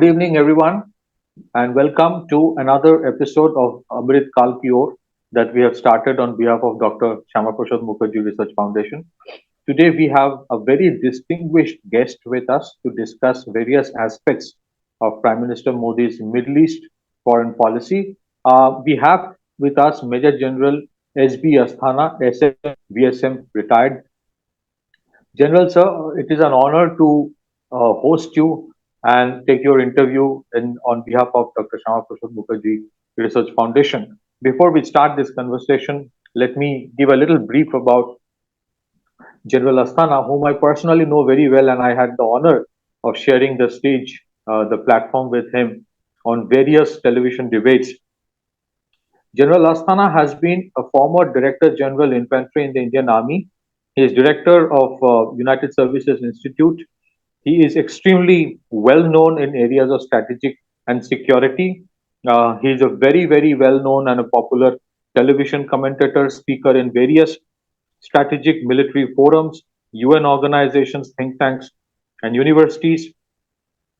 Good evening, everyone, and welcome to another episode of Amrit Kaal that we have started on behalf of Dr. Shamaprasad Mukherjee Research Foundation. Today, we have a very distinguished guest with us to discuss various aspects of Prime Minister Modi's Middle East foreign policy. We have with us Major General S.B. Asthana, SM, VSM, retired. General Sir, it is an honor to host you and take your interview on behalf of Dr. Shama Prasad Mukherjee Research Foundation. Before we start this conversation, let me give a little brief about General Asthana, whom I personally know very well, and I had the honor of sharing the stage, the platform with him on various television debates. General Asthana has been a former Director General Infantry in the Indian Army. He is Director of United Services Institute. He is extremely well known in areas of strategic and security. He is a very well known and a popular television commentator, speaker in various strategic military forums, UN organizations, think tanks, and universities.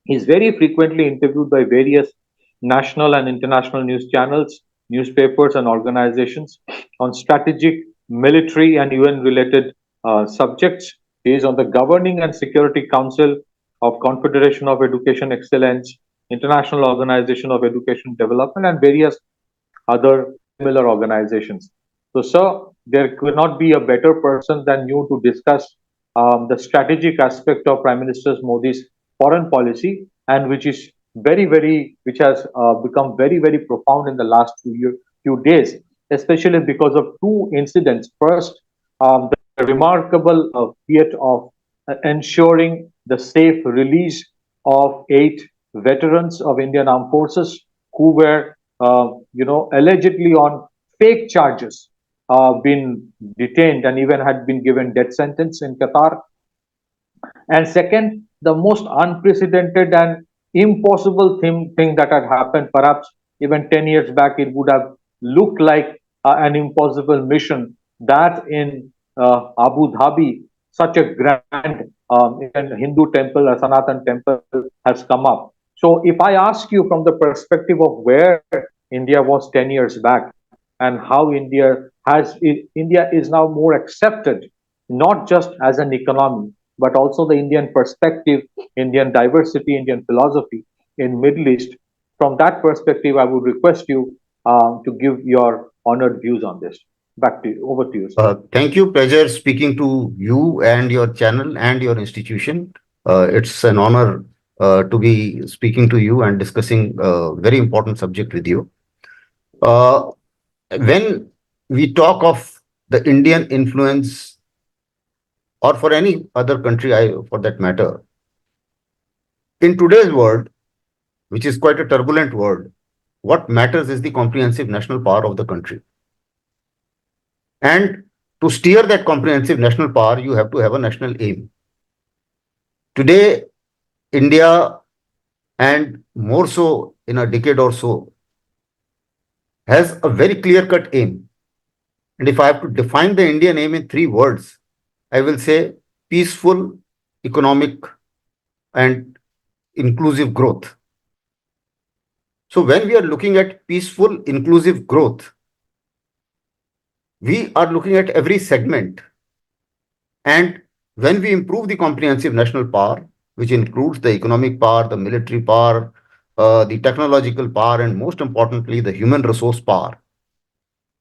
He is very frequently interviewed by various national and international news channels, newspapers, and organizations on strategic, military, and UN related subjects. He is on the Governing and Security Council of Confederation of Education Excellence, International Organization of Education Development, and various other similar organizations. So, sir, there could not be a better person than you to discuss the strategic aspect of Prime Minister Modi's foreign policy, and which has become very profound in the last few days, especially because of two incidents. First, the remarkable feat of ensuring the safe release of 8 veterans of Indian Armed Forces who were, allegedly on fake charges, been detained and even had been given death sentence in Qatar. And second, the most unprecedented and impossible thing that had happened, perhaps even 10 years back, it would have looked like an impossible mission that in Abu Dhabi, such a grand even Hindu temple, a Sanatan temple, has come up. So, if I ask you from the perspective of where India was 10 years back and how India is now more accepted, not just as an economy, but also the Indian perspective, Indian diversity, Indian philosophy in Middle East. From that perspective, I would request you to give your honored views on this. Back to you. Over to you, sir. Thank you. Pleasure speaking to you and your channel and your institution. It's an honor to be speaking to you and discussing a very important subject with you. Uh, when we talk of the Indian influence, or for any other country, for that matter, in today's world, which is quite a turbulent world, what matters is the comprehensive national power of the country. And to steer that comprehensive national power, you have to have a national aim. Today, India, and more so in a decade or so, has a very clear-cut aim. And if I have to define the Indian aim in 3 words, I will say peaceful, economic, and inclusive growth. So when we are looking at peaceful, inclusive growth, we are looking at every segment. And when we improve the comprehensive national power, which includes the economic power, the military power, the technological power, and most importantly, the human resource power,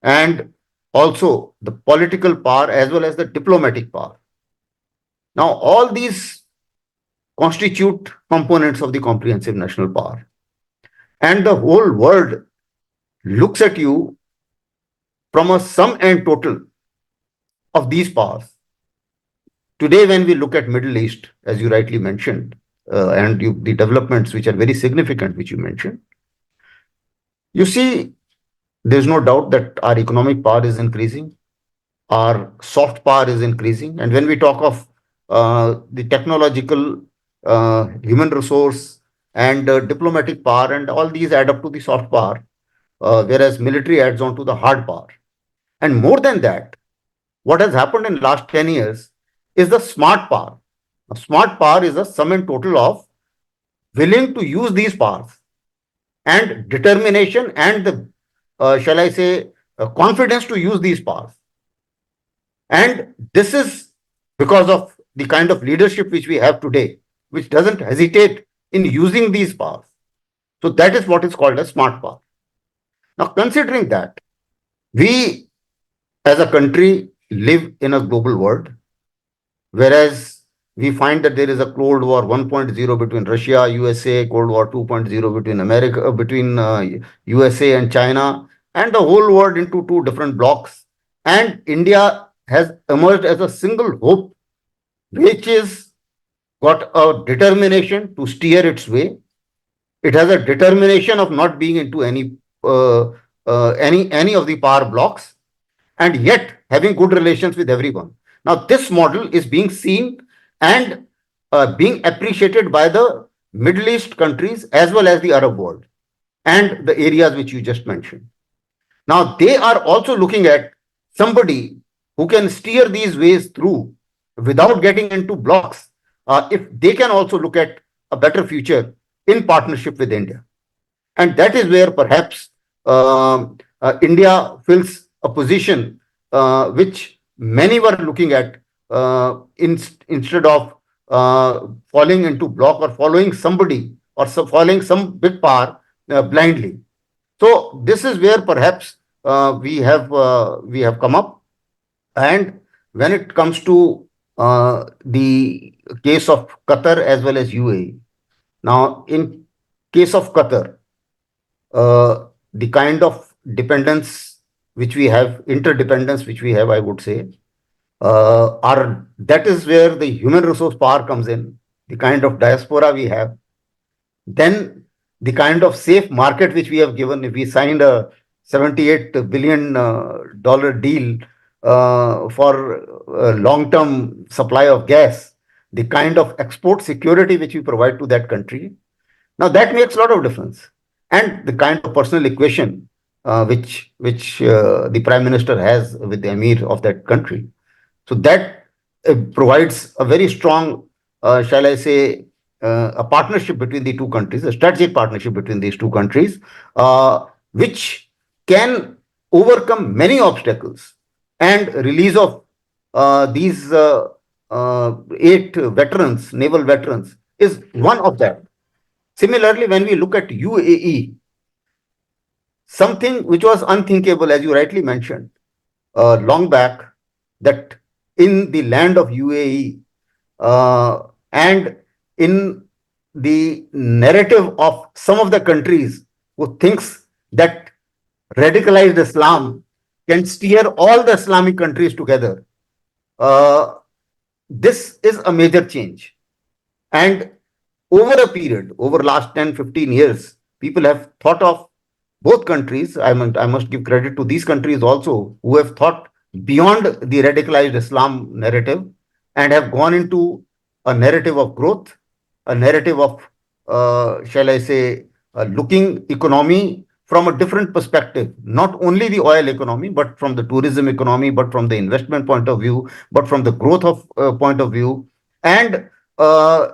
and also the political power as well as the diplomatic power. Now, all these constitute components of the comprehensive national power. And the whole world looks at you from a sum and total of these powers. Today, when we look at Middle East, as you rightly mentioned, the developments which are very significant, which you mentioned, you see, there's no doubt that our economic power is increasing, our soft power is increasing, and when we talk of the technological, human resource, and diplomatic power, and all these add up to the soft power, whereas military adds on to the hard power. And more than that, what has happened in last 10 years is the smart power. Smart power is a sum and total of willing to use these powers, and determination and the, shall I say, confidence to use these powers. And this is because of the kind of leadership which we have today, which doesn't hesitate in using these powers. So that is what is called a smart power. Now, considering that we as a country live in a global world, whereas we find that there is a Cold War 1.0 between Russia, USA, Cold War 2.0 between America, between USA and China, and the whole world into two different blocks. And India has emerged as a single hope, which is got a determination to steer its way. It has a determination of not being into uh, any of the power blocks, and yet having good relations with everyone. Now, this model is being seen and being appreciated by the Middle East countries as well as the Arab world and the areas which you just mentioned. Now, they are also looking at somebody who can steer these ways through without getting into blocks, if they can also look at a better future in partnership with India. And that is where perhaps India fills a position which many were looking at, instead of falling into block or following somebody or following some big power blindly. So this is where perhaps we have come up. And when it comes to the case of Qatar as well as UAE, now in case of Qatar, the kind of dependence which we have, interdependence which we have, I would say, are that is where the human resource power comes in, the kind of diaspora we have, then the kind of safe market which we have given. If we signed a $78 billion dollar deal for long-term supply of gas, the kind of export security which we provide to that country, now that makes a lot of difference. And the kind of personal equation which the Prime Minister has with the Emir of that country. So that provides a very strong, shall I say, a partnership between the two countries, a strategic partnership between these two countries, which can overcome many obstacles. And release of these eight veterans, naval veterans, is one of them. Similarly, when we look at UAE, something which was unthinkable, as you rightly mentioned, long back, that in the land of UAE, and in the narrative of some of the countries who thinks that radicalized Islam can steer all the Islamic countries together, uh, this is a major change. And over a period, over last 10, 15 years, people have thought of both countries. I must give credit to these countries also, who have thought beyond the radicalized Islam narrative and have gone into a narrative of growth, a narrative of, shall I say, looking economy from a different perspective, not only the oil economy, but from the tourism economy, but from the investment point of view, but from the growth of point of view, and uh,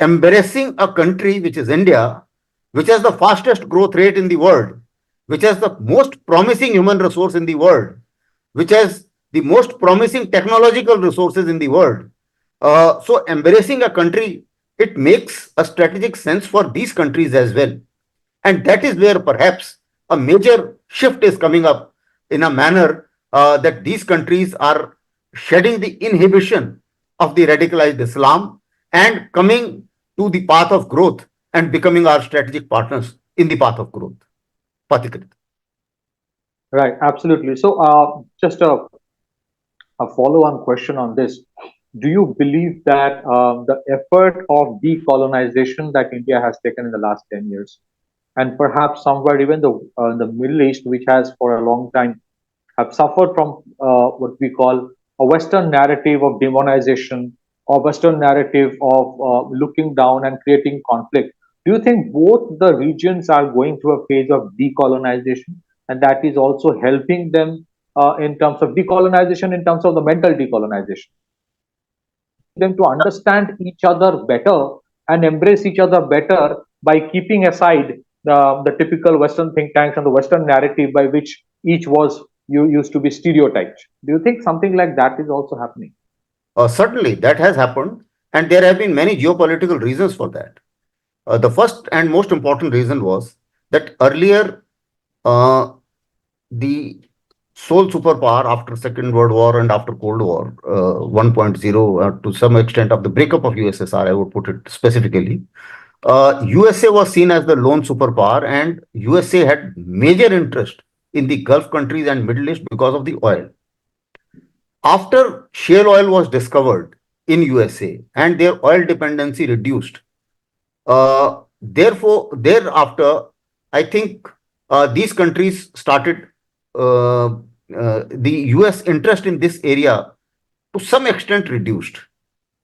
embracing a country which is India, which has the fastest growth rate in the world, which has the most promising human resource in the world, which has the most promising technological resources in the world. So embracing a country, it makes a strategic sense for these countries as well. And that is where perhaps a major shift is coming up in a manner that these countries are shedding the inhibition of the radicalized Islam and coming to the path of growth and becoming our strategic partners in the path of growth. Patikrit. Right, absolutely. So, just a follow-on question on this. Do you believe that the effort of decolonization that India has taken in the last 10 years, and perhaps somewhere even the Middle East, which has for a long time have suffered from what we call a Western narrative of demonization or Western narrative of looking down and creating conflict. Do you think both the regions are going through a phase of decolonization and that is also helping them in terms of decolonization, in terms of the mental decolonization, them to understand each other better and embrace each other better by keeping aside the typical Western think tanks and the Western narrative by which each was used to be stereotyped. Do you think something like that is also happening? Certainly, that has happened, and there have been many geopolitical reasons for that. The first and most important reason was that earlier, uh, the sole superpower after Second World War and after Cold War 1.0, to some extent of the breakup of USSR, I would put it specifically, USA was seen as the lone superpower, and USA had major interest in the Gulf countries and Middle East because of the oil. After shale oil was discovered in USA and their oil dependency reduced, therefore, thereafter, I think these countries started the US interest in this area to some extent reduced,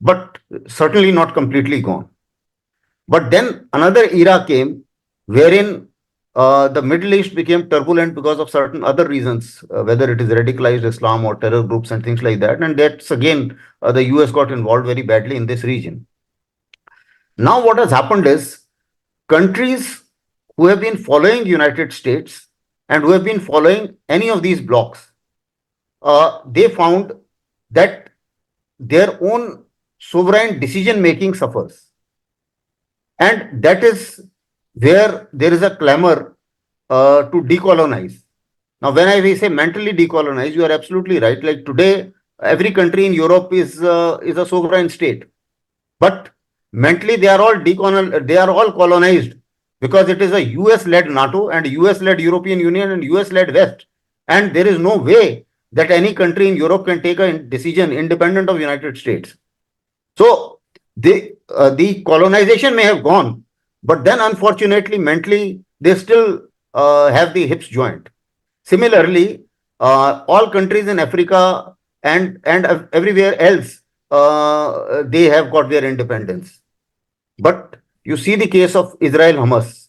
but certainly not completely gone. But then another era came wherein the Middle East became turbulent because of certain other reasons, whether it is radicalized Islam or terror groups and things like that. And that's again, the US got involved very badly in this region. Now, what has happened is countries who have been following United States and who have been following any of these blocks, they found that their own sovereign decision making suffers. And that is where there is a clamor to decolonize. Now, when I say mentally decolonize, you are absolutely right. Like today, every country in Europe is a sovereign state, but mentally they are all colonized because it is a US-led NATO and US-led European Union and US-led West, and there is no way that any country in Europe can take a decision independent of United States. So the colonization may have gone, but then unfortunately, mentally, they still have the hips joint. Similarly, all countries in Africa and everywhere else, they have got their independence. But you see the case of Israel Hamas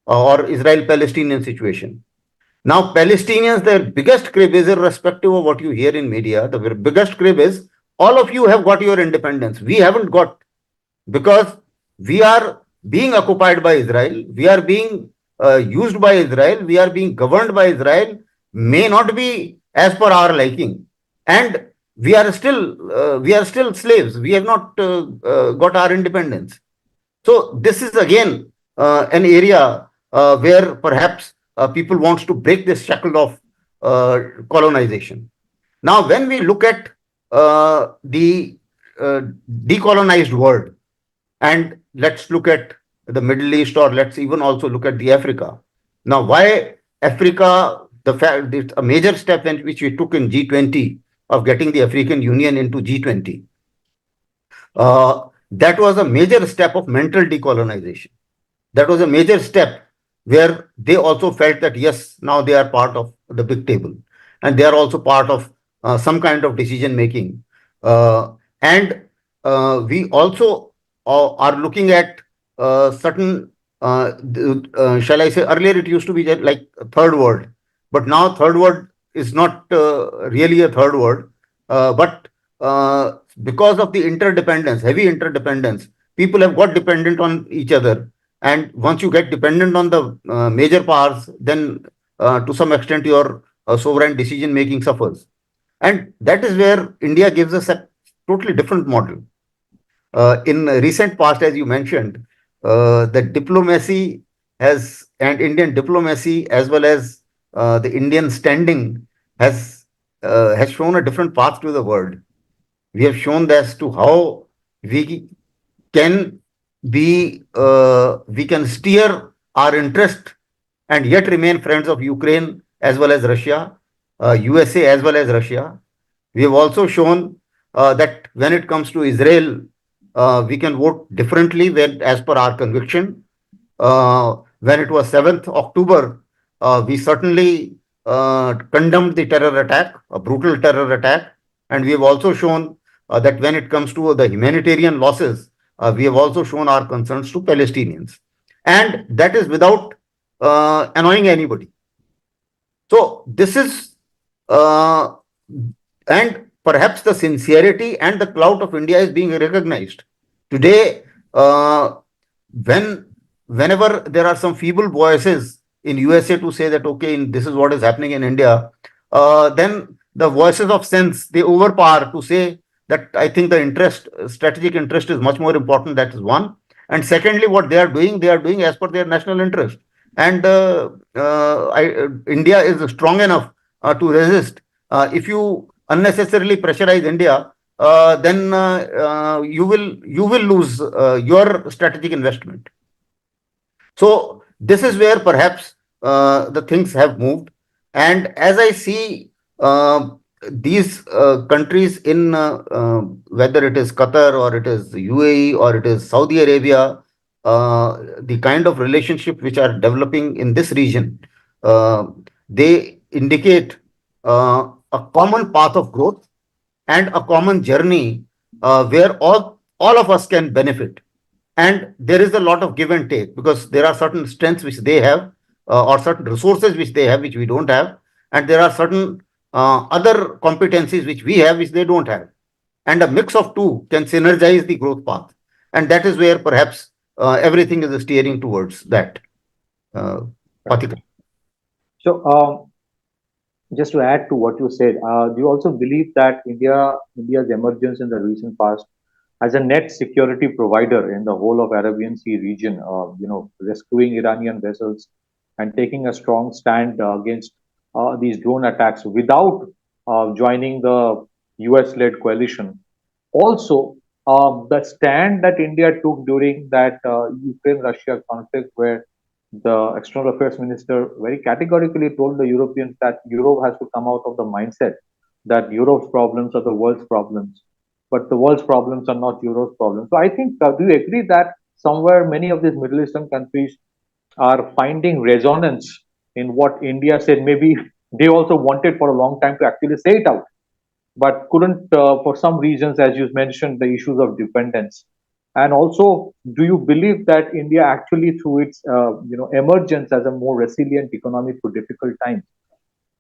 or Israel Palestinian situation. Now, Palestinians, their biggest crib is irrespective of what you hear in media. The biggest crib is all of you have got your independence. We haven't got, because we are being occupied by Israel. We are being used by Israel. We are being governed by Israel. May not be as per our liking, and we are still slaves. We have not got our independence. So this is again an area where perhaps people wants to break this shackle of colonization. Now, when we look at the decolonized world, and let's look at the Middle East, or let's even also look at the Africa. Now, why Africa? The fact that a major step which we took in G20 of getting the African Union into G20. That was a major step of mental decolonization. That was a major step where they also felt that yes, now they are part of the big table, and they are also part of some kind of decision making. And we also are looking at certain, shall I say, earlier it used to be like a third world, but now third world is not really a third world, but because of the interdependence, heavy interdependence, people have got dependent on each other. And once you get dependent on the major powers, then to some extent your sovereign decision making suffers. And that is where India gives us a totally different model. In recent past, as you mentioned, the diplomacy and Indian diplomacy, as well as the Indian standing, has shown a different path to the world. We have shown as to how we can we can steer our interest and yet remain friends of Ukraine as well as Russia, USA as well as Russia. We have also shown that when it comes to Israel, we can vote differently as per our conviction. When it was 7th October, we certainly condemned the terror attack, a brutal terror attack. And we have also shown that when it comes to the humanitarian losses, we have also shown our concerns to Palestinians. And that is without annoying anybody. So this is, and perhaps the sincerity and the clout of India is being recognized. Today, uh, when whenever there are some feeble voices in USA to say that okay, this is what is happening in India, then the voices of sense they overpower to say that I think the interest, strategic interest, is much more important. That is one. And secondly, what they are doing as per their national interest. And India is strong enough to resist. If you unnecessarily pressurize India, then you will lose your strategic investment. So this is where perhaps the things have moved. And as I see these countries in whether it is Qatar or it is UAE or it is Saudi Arabia, the kind of relationship which are developing in this region, uh, they indicate a common path of growth and a common journey where all of us can benefit. And there is a lot of give and take because there are certain strengths which they have, or certain resources which they have which we don't have, and there are certain other competencies which we have which they don't have, and a mix of two can synergize the growth path. And that is where perhaps everything is steering towards that, uh, Right. Pathika. So, just to add to what you said, do you also believe that India's emergence in the recent past as a net security provider in the whole of Arabian Sea region, rescuing Iranian vessels and taking a strong stand against these drone attacks without joining the US-led coalition? Also, the stand that India took during that Ukraine-Russia conflict, where the external affairs minister very categorically told the Europeans that Europe has to come out of the mindset that Europe's problems are the world's problems, but the world's problems are not Europe's problems. So I think, do you agree that somewhere many of these Middle Eastern countries are finding resonance in what India said? Maybe they also wanted for a long time to actually say it out, but couldn't for some reasons, as you mentioned, the issues of dependence. And also, do you believe that India actually, through its emergence as a more resilient economy through difficult times,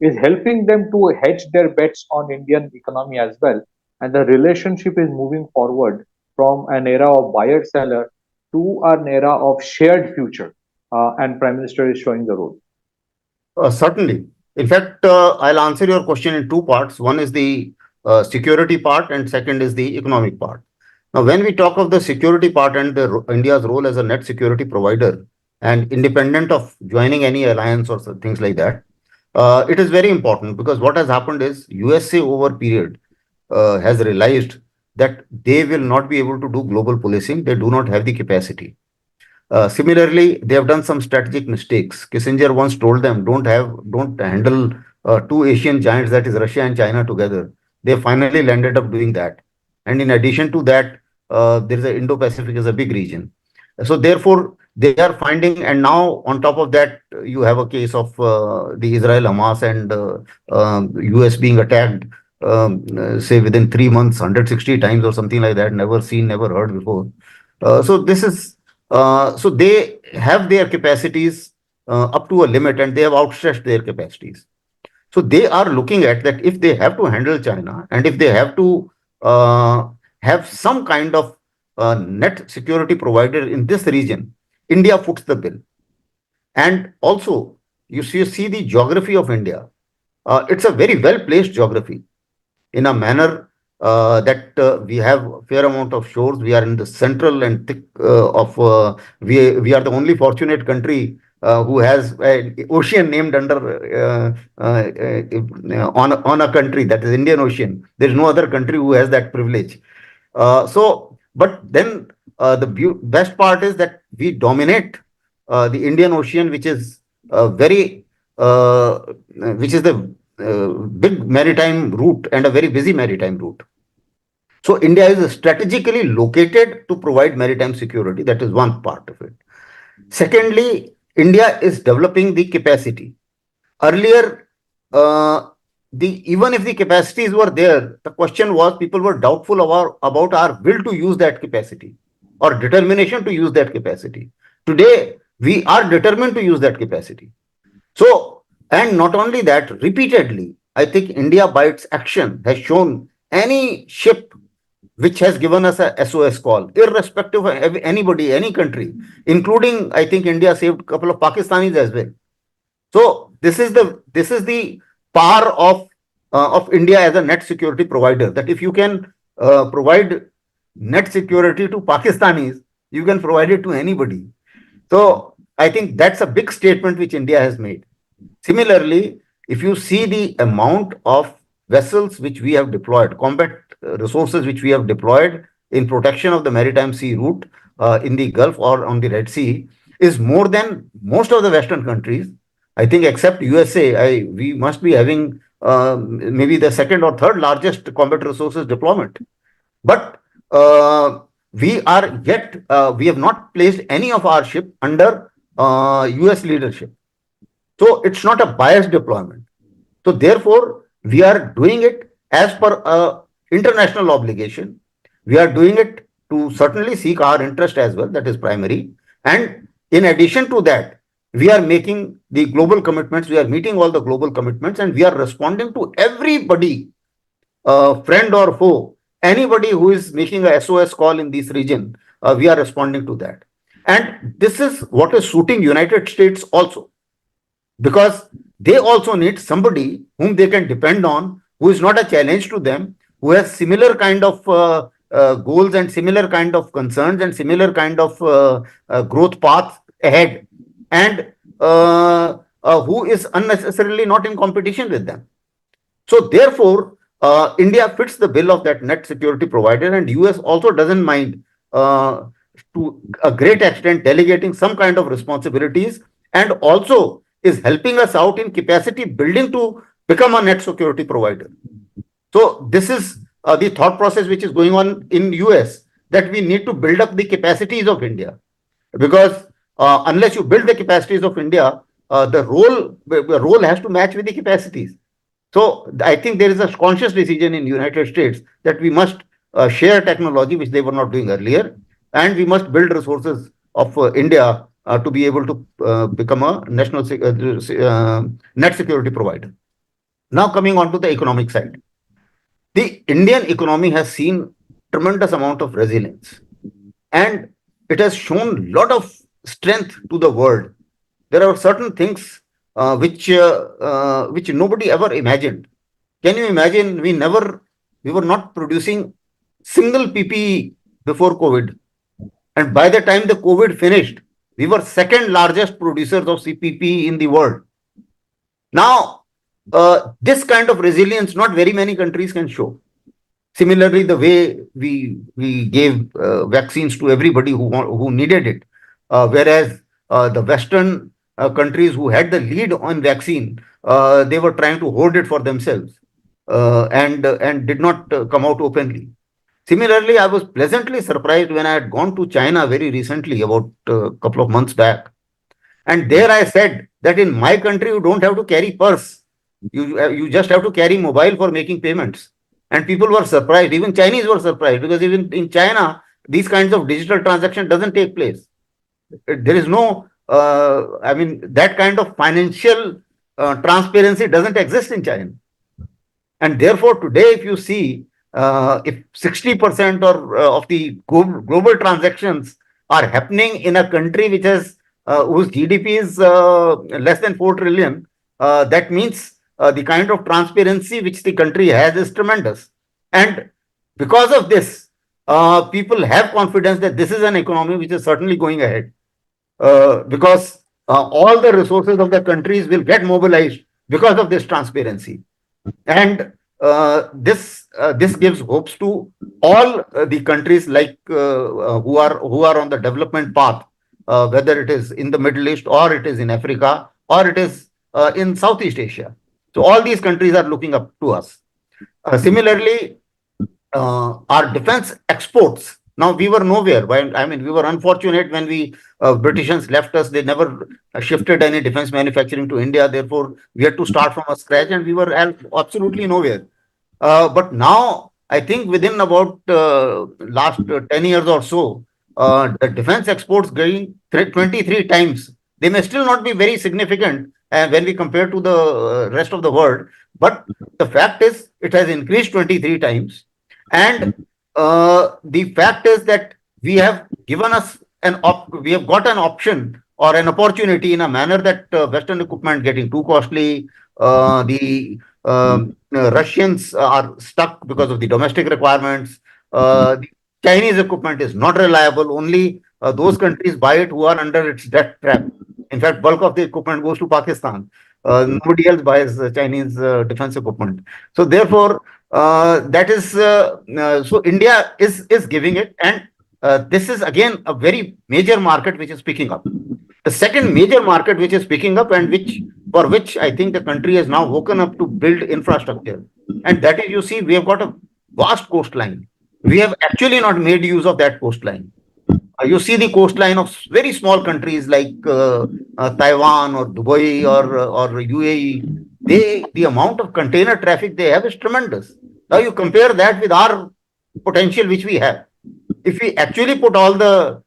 is helping them to hedge their bets on Indian economy as well, and the relationship is moving forward from an era of buyer seller to an era of shared future, and Prime Minister is showing the road. Certainly. In fact, I'll answer your question in two parts. One is the security part, and second is the economic part. Now, when we talk of the security part and India's role as a net security provider and independent of joining any alliance or things like that, it is very important because what has happened is USA over period has realized that they will not be able to do global policing. They do not have the capacity. Similarly, they have done some strategic mistakes. Kissinger once told them, don't handle two Asian giants, that is Russia and China together. They finally landed up doing that. And in addition to that, there is a Indo-Pacific is a big region. So therefore, they are finding, and now on top of that, you have a case of the Israel Hamas and US being attacked, say within 3 months, 160 times or something like that. Never seen, never heard before. So this is so they have their capacities up to a limit, and they have outstretched their capacities. So they are looking at that if they have to handle China and if they have to have some kind of net security provider in this region, India foots the bill. And also, see the geography of India. It's a very well placed geography in a manner that we have a fair amount of shores. We are in the central and thick of we are the only fortunate country who has an ocean named under on a country, that is Indian Ocean. There is no other country who has that privilege. But then the best part is that we dominate the Indian Ocean, which is very which is the big maritime route and a very busy maritime route. So India is strategically located to provide maritime security. That is one part of it. Secondly, India is developing the capacity. Earlier, uh, even if the capacities were there, the question was people were doubtful about our will to use that capacity or determination to use that capacity. Today, we are determined to use that capacity. So, and not only that, repeatedly, I think India by its action has shown any ship which has given us a SOS call, irrespective of anybody, any country, including, I think, India saved a couple of Pakistanis as well. So this is the power of India as a net security provider. That if you can provide net security to Pakistanis, you can provide it to anybody. So I think that's a big statement which India has made. Similarly, if you see the amount of vessels which we have deployed, combat resources which we have deployed in protection of the maritime sea route in the Gulf or on the Red Sea, is more than most of the Western countries. I think except USA, we must be having maybe the second or third largest combat resources deployment. But we have not placed any of our ship under US leadership. So it's not a biased deployment. So therefore, we are doing it as per international obligation. We are doing it to certainly seek our interest as well. That is primary. And in addition to that, we are making the global commitments. We are meeting all the global commitments, and we are responding to everybody, friend or foe, anybody who is making a SOS call in this region. We are responding to that. And this is what is suiting United States also, because they also need somebody whom they can depend on, who is not a challenge to them, who has similar kind of goals and similar kind of concerns and similar kind of growth path ahead, and who is unnecessarily not in competition with them. So therefore, India fits the bill of that net security provider, and US also doesn't mind to a great extent delegating some kind of responsibilities, and also is helping us out in capacity building to become a net security provider. So this is the thought process which is going on in US, that we need to build up the capacities of India, because unless you build the capacities of India, the role has to match with the capacities. So I think there is a conscious decision in United States that we must share technology, which they were not doing earlier, and we must build resources of India to be able to become a net security provider. Now coming on to the economic side, the Indian economy has seen tremendous amount of resilience, and it has shown lot of strength to the world. There are certain things which nobody ever imagined. Can you imagine? We were not producing single PPE before COVID, and by the time the COVID finished, we were second largest producers of CPP in the world. Now, this kind of resilience, not very many countries can show. Similarly, the way we gave vaccines to everybody who needed it, whereas the Western countries who had the lead on vaccine, they were trying to hoard it for themselves and did not come out openly. Similarly, I was pleasantly surprised when I had gone to China very recently, about a couple of months back. And there I said that in my country, you don't have to carry purse. You just have to carry mobile for making payments. And people were surprised. Even Chinese were surprised, because even in China, these kinds of digital transaction doesn't take place. There is no, that kind of financial transparency doesn't exist in China. And therefore, today, if you see, if 60% or of the global transactions are happening in a country which has whose GDP is less than 4 trillion, that means the kind of transparency which the country has is tremendous. And because of this, people have confidence that this is an economy which is certainly going ahead, because all the resources of the countries will get mobilized because of this transparency. And this gives hopes to all the countries like who are on the development path, whether it is in the Middle East, or it is in Africa, or it is in Southeast Asia. So all these countries are looking up to us. Similarly, our defense exports. Now, we were nowhere. We were unfortunate when Britishers left us. They never shifted any defense manufacturing to India. Therefore, we had to start from a scratch, and we were absolutely nowhere. But now, I think within about last 10 years or so, the defense exports going 23 times. They may still not be very significant when we compare to the rest of the world, but the fact is it has increased 23 times. And the fact is that we have given us we have got an option or an opportunity in a manner that Western equipment getting too costly. The Russians are stuck because of the domestic requirements. The Chinese equipment is not reliable. Only those countries buy it who are under its debt trap. In fact, bulk of the equipment goes to Pakistan. Nobody else buys Chinese defense equipment. So therefore, that is so India is giving it, and this is again a very major market which is picking up. The second major market which is picking up, and which for which I think the country has now woken up to build infrastructure, and that is, you see, we have got a vast coastline. We have actually not made use of that coastline. You see the coastline of very small countries like Taiwan or Dubai or UAE. The amount of container traffic they have is tremendous. Now you compare that with our potential which we have. If we actually put all the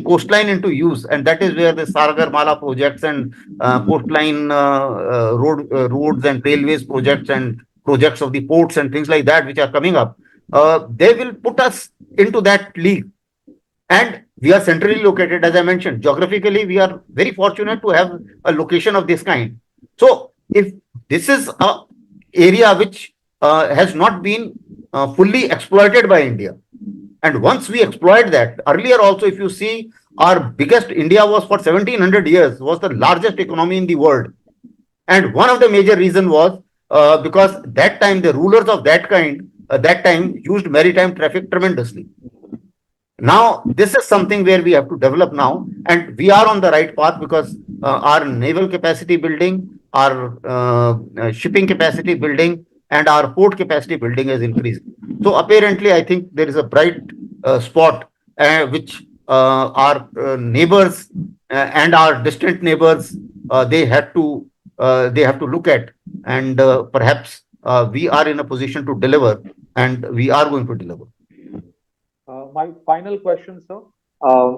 coastline into use, and that is where the Sagarmala projects and coastline roads and railways projects and projects of the ports and things like that which are coming up, they will put us into that league. And we are centrally located, as I mentioned. Geographically, we are very fortunate to have a location of this kind. So, if this is a area which has not been fully exploited by India, and once we exploit that, earlier also, if you see, our biggest India was for 1700 years was the largest economy in the world, and one of the major reason was because that time the rulers of that time used maritime traffic tremendously. Now, this is something where we have to develop now, and we are on the right path because our naval capacity building, our shipping capacity building, and our port capacity building has increased. So, apparently, I think there is a bright spot which our neighbors and our distant neighbors they have to look at, and perhaps we are in a position to deliver, and we are going to deliver. My final question, sir. Uh,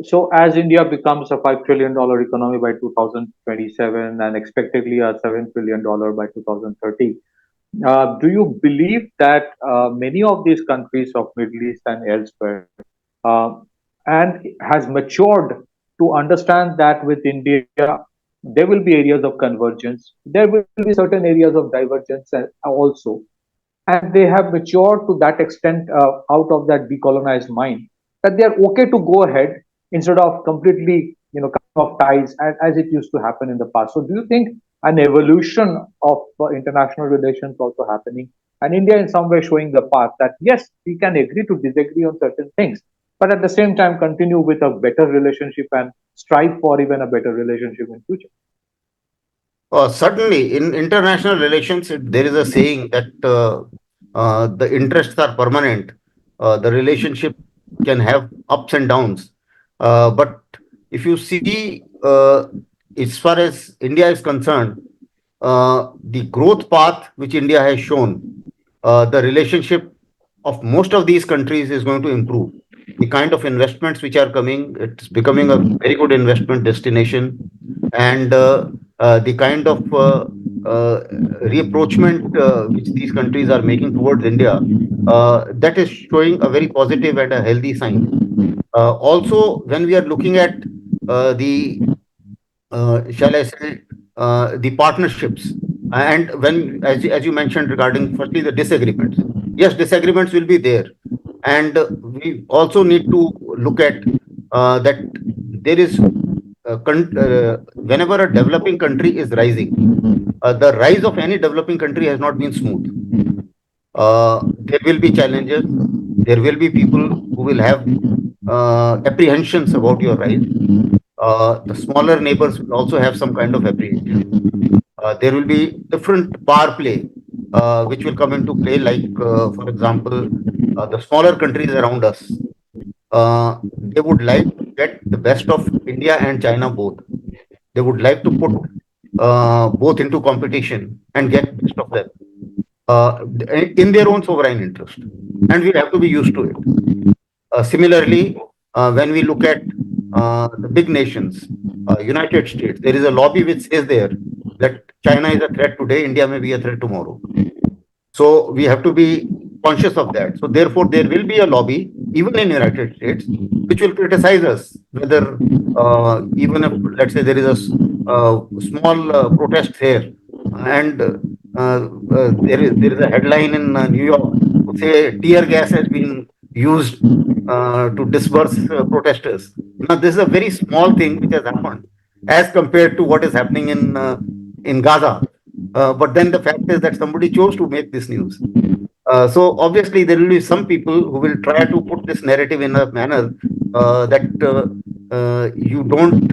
so, as India becomes a $5 trillion economy by 2027 and expectedly a $7 trillion by 2030, do you believe that many of these countries of Middle East and elsewhere uh, and has matured to understand that with India there will be areas of convergence, there will be certain areas of divergence also, and they have matured to that extent out of that decolonized mind that they are okay to go ahead instead of completely cutting off ties as it used to happen in the past. So do you think an evolution of international relations also happening, and India in some way showing the path that yes, we can agree to disagree on certain things, but at the same time continue with a better relationship and strive for even a better relationship in future? Certainly, in international relations, there is a saying that the interests are permanent. The relationship can have ups and downs. But if you see, as far as India is concerned, the growth path which India has shown, the relationship of most of these countries is going to improve. The kind of investments which are coming, it's becoming a very good investment destination, and the kind of reapproachment which these countries are making towards India, that is showing a very positive and a healthy sign. Also, when we are looking at the shall I say, the partnerships. And when, as you mentioned regarding firstly the disagreements, yes, disagreements will be there. And we also need to look at that there is, whenever a developing country is rising, the rise of any developing country has not been smooth. There will be challenges. There will be people who will have apprehensions about your rise. The smaller neighbors will also have some kind of apprehension. There will be different power play which will come into play, like, for example, the smaller countries around us. They would like to get the best of India and China both. They would like to put both into competition and get best of them in their own sovereign interest. And we have to be used to it. Similarly, when we look at the big nations, United States, there is a lobby which says there that China is a threat today, India may be a threat tomorrow. So we have to be conscious of that. So therefore, there will be a lobby, even in United States, which will criticize us, whether even if, let's say, there is a small protest here, and there is a headline in New York, say tear gas has been used to disperse protesters. Now, this is a very small thing which has happened as compared to what is happening in Gaza. But then the fact is that somebody chose to make this news. So obviously there will be some people who will try to put this narrative in a manner that you don't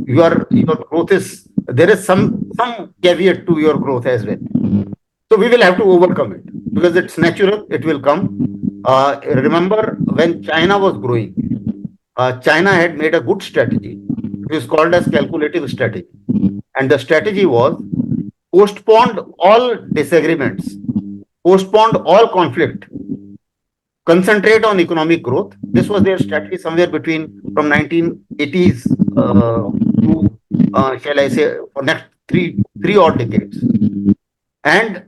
your growth is, there is some caveat to your growth as well. So we will have to overcome it because it's natural. It will come. Remember when China was growing, China had made a good strategy. It is called as calculative strategy, and the strategy was postponed all disagreements, postponed all conflict, concentrate on economic growth. This was their strategy somewhere between from 1980s to shall I say for next three odd decades, and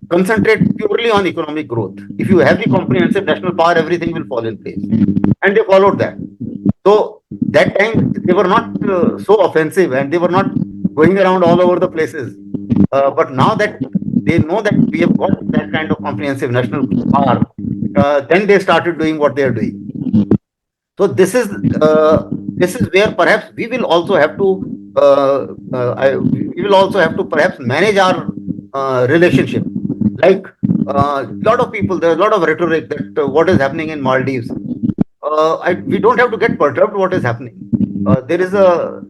concentrate purely on economic growth. If you have the comprehensive national power, everything will fall in place, and they followed that. So that time they were not so offensive, and they were not going around all over the places. But now that they know that we have got that kind of comprehensive national power, then they started doing what they are doing. So this is where perhaps we will also have to we will also have to perhaps manage our relationship. Like a lot of people, there's a lot of rhetoric that what is happening in Maldives. We don't have to get perturbed what is happening. There is a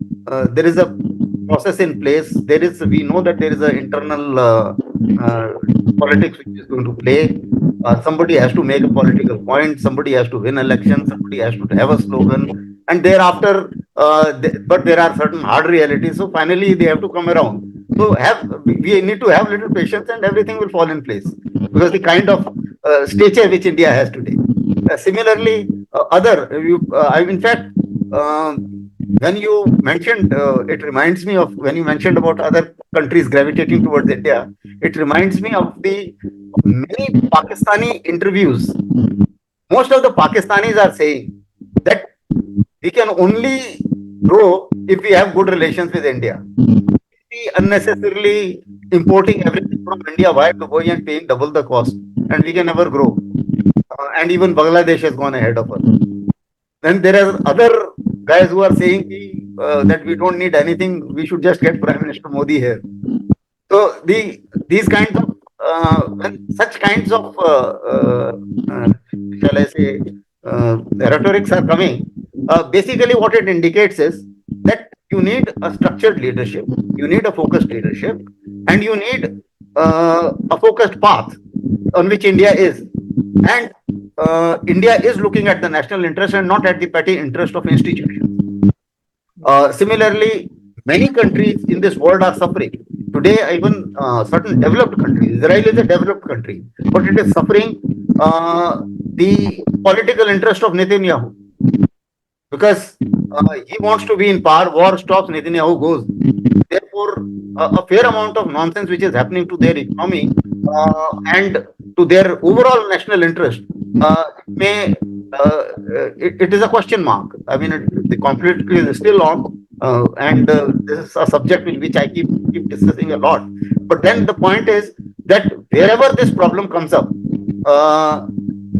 process in place. We know that there is an internal politics which is going to play. Somebody has to make a political point. Somebody has to win election. Somebody has to have a slogan, and thereafter, but there are certain hard realities. So finally, they have to come around. So we need to have little patience, and everything will fall in place because the kind of stature which India has today. Similarly, in fact, when you mentioned, it reminds me of when you mentioned about other countries gravitating towards India. It reminds me of the many Pakistani interviews. Most of the Pakistanis are saying that we can only grow if we have good relations with India. We unnecessarily importing everything from India, why going and paying double the cost, and we can never grow. And even Bangladesh has gone ahead of us. Then there are other guys who are saying that we don't need anything, we should just get Prime Minister Modi here. So these kinds of when such kinds of shall I say rhetorics are coming, basically what it indicates is that you need a structured leadership, you need a focused leadership, and you need a focused path on which India is. And India is looking at the national interest and not at the petty interest of institutions. Similarly, many countries in this world are suffering. Today, even certain developed countries, Israel is a developed country, but it is suffering the political interest of Netanyahu. Because he wants to be in power, war stops, Netanyahu goes. Therefore, a fair amount of nonsense which is happening to their economy and to their overall national interest it is a question mark. I mean, the conflict is still on, and this is a subject which I keep discussing a lot. But then the point is that wherever this problem comes up,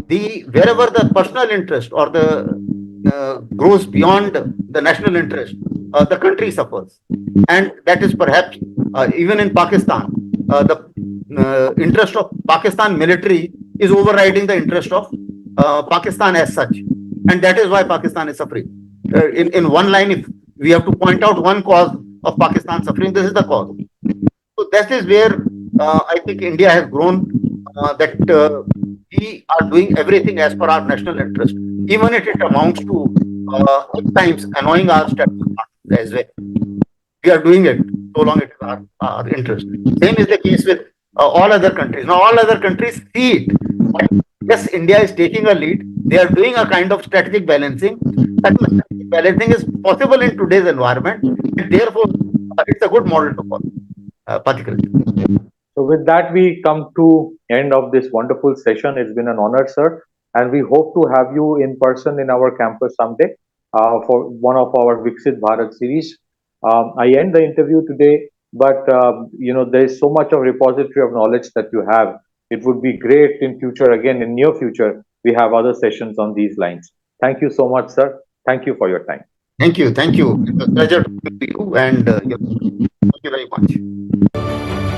wherever the personal interest or the grows beyond the national interest, the country suffers, and that is perhaps even in Pakistan, the interest of Pakistan military is overriding the interest of Pakistan as such, and that is why Pakistan is suffering. In one line, if we have to point out one cause of Pakistan suffering, this is the cause. So that is where I think India has grown, that we are doing everything as per our national interest, even if it amounts to at times annoying our strategic partners as well. We are doing it so long it is our interest. Same is the case with all other countries. Now, all other countries see it. Yes, India is taking a lead. They are doing a kind of strategic balancing. That strategic balancing is possible in today's environment, and therefore it's a good model to follow, particularly. So with that, we come to end of this wonderful session. It's been an honor, sir, and we hope to have you in person in our campus someday for one of our Viksit Bharat series. I end the interview today, but there is so much of repository of knowledge that you have. It would be great in future, again in near future, we have other sessions on these lines. Thank you so much, sir. Thank you for your time. Thank you. Thank you. It's a pleasure talking to you and thank you very much.